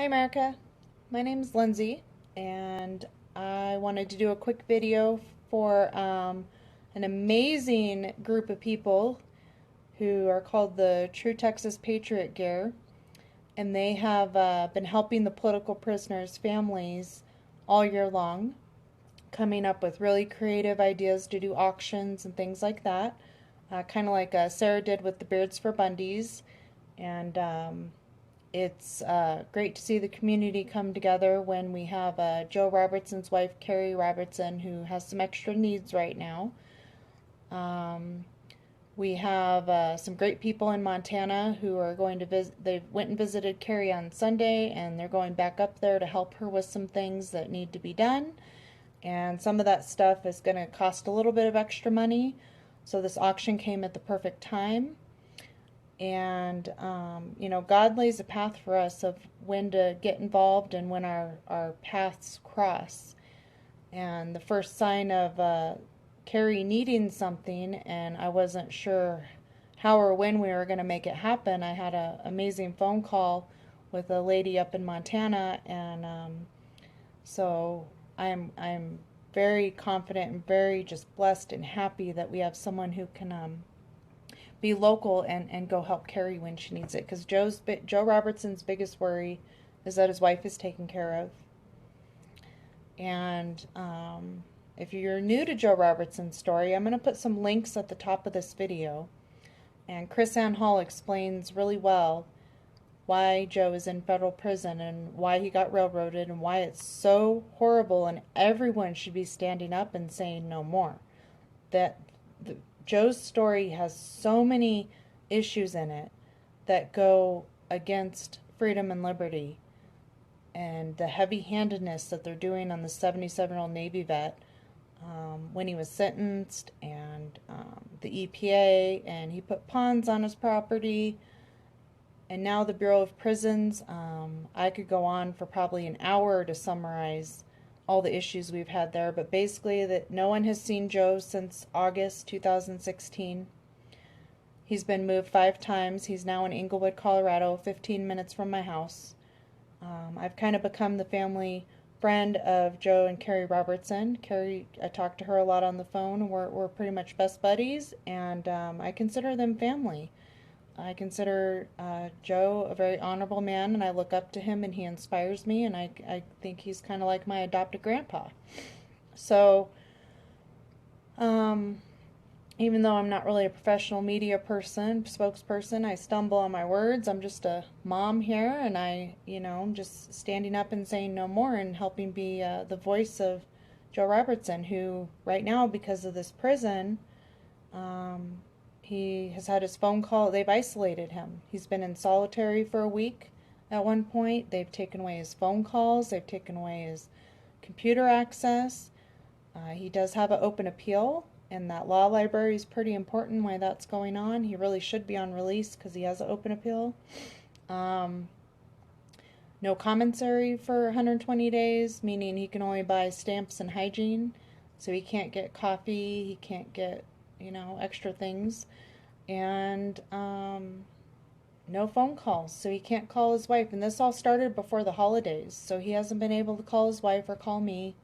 Hi America, my name is Lindsay and I wanted to do a quick video for an amazing group of people who are called the True Texas Patriot Gear, and they have been helping the political prisoners' families all year long, coming up with really creative ideas to do auctions and things like that, kind of like Sarah did with the Beards for Bundys. And it's great to see the community come together when we have Joe Robertson's wife, Carri Robertson, who has some extra needs right now. Um, we have some great people in Montana who are going to visit. They went and visited Carri on Sunday, and they're going back up there to help her with some things that need to be done. And some of that stuff is going to cost a little bit of extra money. So this auction came at the perfect time. And, God lays a path for us of when to get involved and when our paths cross. And the first sign of Carri needing something, and I wasn't sure how or when we were going to make it happen, I had an amazing phone call with a lady up in Montana, and so I'm very confident and very just blessed and happy that we have someone who can be local and go help Carri when she needs it. Because Joe Robertson's biggest worry is that his wife is taken care of. And if you're new to Joe Robertson's story, I'm going to put some links at the top of this video. And KrisAnne Hall explains really well why Joe is in federal prison and why he got railroaded and why it's so horrible, and everyone should be standing up and saying no more. Joe's story has so many issues in it that go against freedom and liberty, and the heavy-handedness that they're doing on the 77-year-old Navy vet when he was sentenced, and the EPA, and he put ponds on his property, and now the Bureau of Prisons. I could go on for probably an hour to summarize all the issues we've had there, but basically that no one has seen Joe since August 2016. He's been moved 5 times. He's now in Englewood, Colorado, 15 minutes from my house. I've kind of become the family friend of Joe and Carri Robertson. Carri, I talk to her a lot on the phone. We're pretty much best buddies, and I consider them family. I consider Joe a very honorable man, and I look up to him, and he inspires me, and I think he's kind of like my adopted grandpa. So, even though I'm not really a professional media spokesperson, I stumble on my words. I'm just a mom here, and I'm just standing up and saying no more and helping be the voice of Joe Robertson, who right now, because of this prison, he has had his phone call. They've isolated him. He's been in solitary for a week at one point. They've taken away his phone calls. They've taken away his computer access. He does have an open appeal, and that law library is pretty important why that's going on. He really should be on release because he has an open appeal. No commissary for 120 days, meaning he can only buy stamps and hygiene. So he can't get coffee, he can't get, extra things. And no phone calls, so he can't call his wife. And this all started before the holidays, so he hasn't been able to call his wife or call me.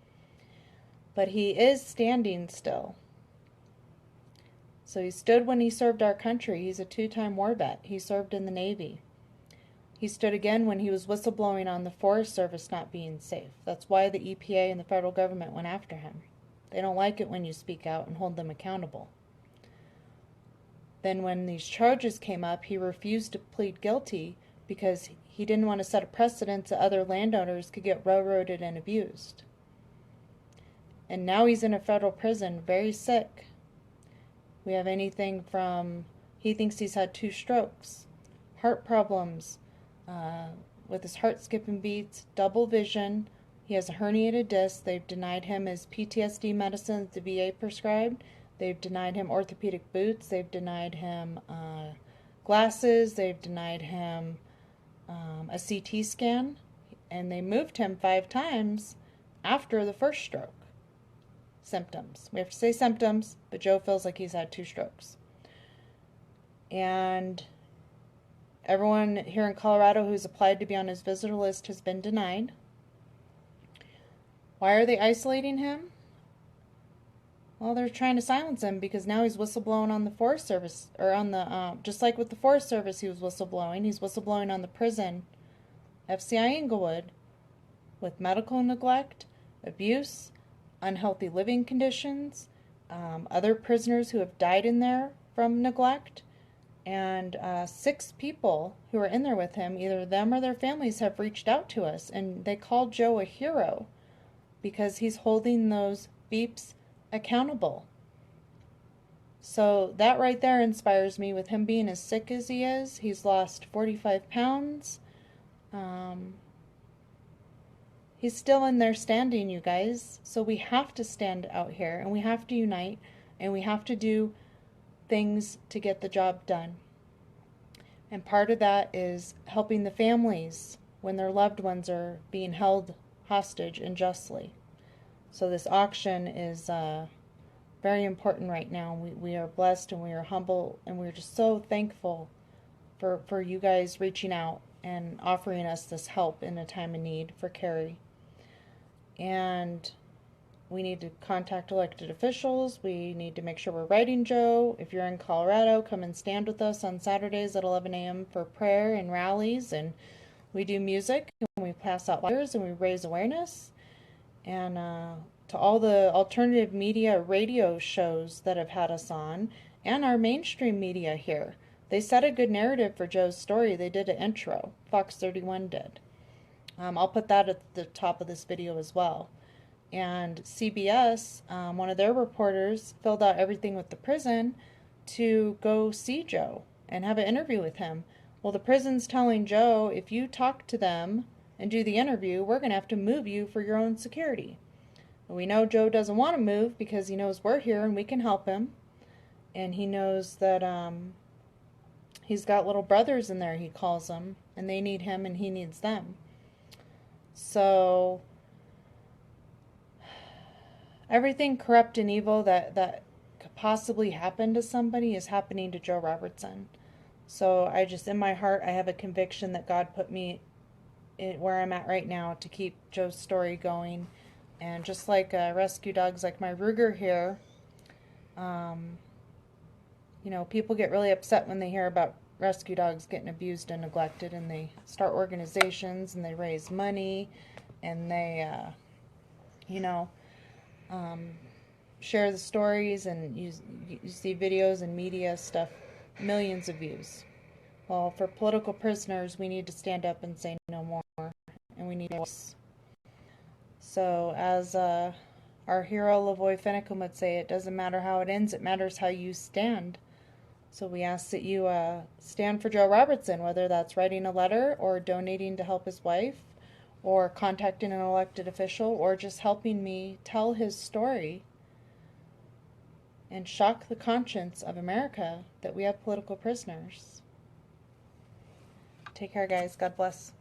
But he is standing still. So he stood when he served our country. He's a 2-time war vet. He served in the Navy. He stood again when he was whistleblowing on the Forest Service not being safe. That's why the EPA and the federal government went after him. They don't like it when you speak out and hold them accountable. Then when these charges came up, he refused to plead guilty because he didn't want to set a precedent that other landowners could get railroaded and abused. And now he's in a federal prison, very sick. We have anything from, he thinks he's had 2 strokes, heart problems, with his heart skipping beats, double vision. He has a herniated disc. They've denied him his PTSD medicine that the VA prescribed. They've denied him orthopedic boots. They've denied him glasses. They've denied him a CT scan. And they moved him 5 times after the first stroke. Symptoms. We have to say symptoms, but Joe feels like he's had 2 strokes. And Everyone here in Colorado who's applied to be on his visitor list has been denied. Why are they isolating him? Well, they're trying to silence him because now he's whistleblowing on the Forest Service, or on the, just like with the Forest Service he was whistleblowing, he's whistleblowing on the prison, FCI Inglewood, with medical neglect, abuse, unhealthy living conditions, other prisoners who have died in there from neglect, and 6 people who are in there with him, either them or their families, have reached out to us, and they call Joe a hero because he's holding those beeps accountable. So that right there inspires me. With him being as sick as he is, he's lost 45 pounds. He's still in there standing, you guys. So we have to stand out here, and we have to unite, and we have to do things to get the job done. And part of that is helping the families when their loved ones are being held hostage unjustly. So this auction is very important right now. We are blessed, and we are humble, and we're just so thankful for you guys reaching out and offering us this help in a time of need for Carri. And we need to contact elected officials. We need to make sure we're writing Joe. If you're in Colorado, come and stand with us on Saturdays at 11 a.m. for prayer and rallies. And we do music, and we pass out flyers, and we raise awareness. And to all the alternative media radio shows that have had us on, and our mainstream media here. They set a good narrative for Joe's story. They did an intro. Fox 31 did. I'll put that at the top of this video as well. And CBS, one of their reporters, filled out everything with the prison to go see Joe and have an interview with him. Well, the prison's telling Joe, if you talk to them and do the interview, we're going to have to move you for your own security. And we know Joe doesn't want to move because he knows we're here and we can help him. And he knows that he's got little brothers in there, he calls them, and they need him and he needs them. So everything corrupt and evil that could possibly happen to somebody is happening to Joe Robertson. So I just, in my heart, I have a conviction that God put me where I'm at right now to keep Joe's story going. And just like rescue dogs like my Ruger here, you know, people get really upset when they hear about rescue dogs getting abused and neglected, and they start organizations and they raise money and they, you know, share the stories, and you see videos and media stuff, millions of views. Well, for political prisoners, we need to stand up and say no more, and we need voice. So as our hero Lavoy Finicum would say, it doesn't matter how it ends, it matters how you stand. So we ask that you stand for Joe Robertson, whether that's writing a letter or donating to help his wife, or contacting an elected official, or just helping me tell his story and shock the conscience of America that we have political prisoners. Take care, guys. God bless.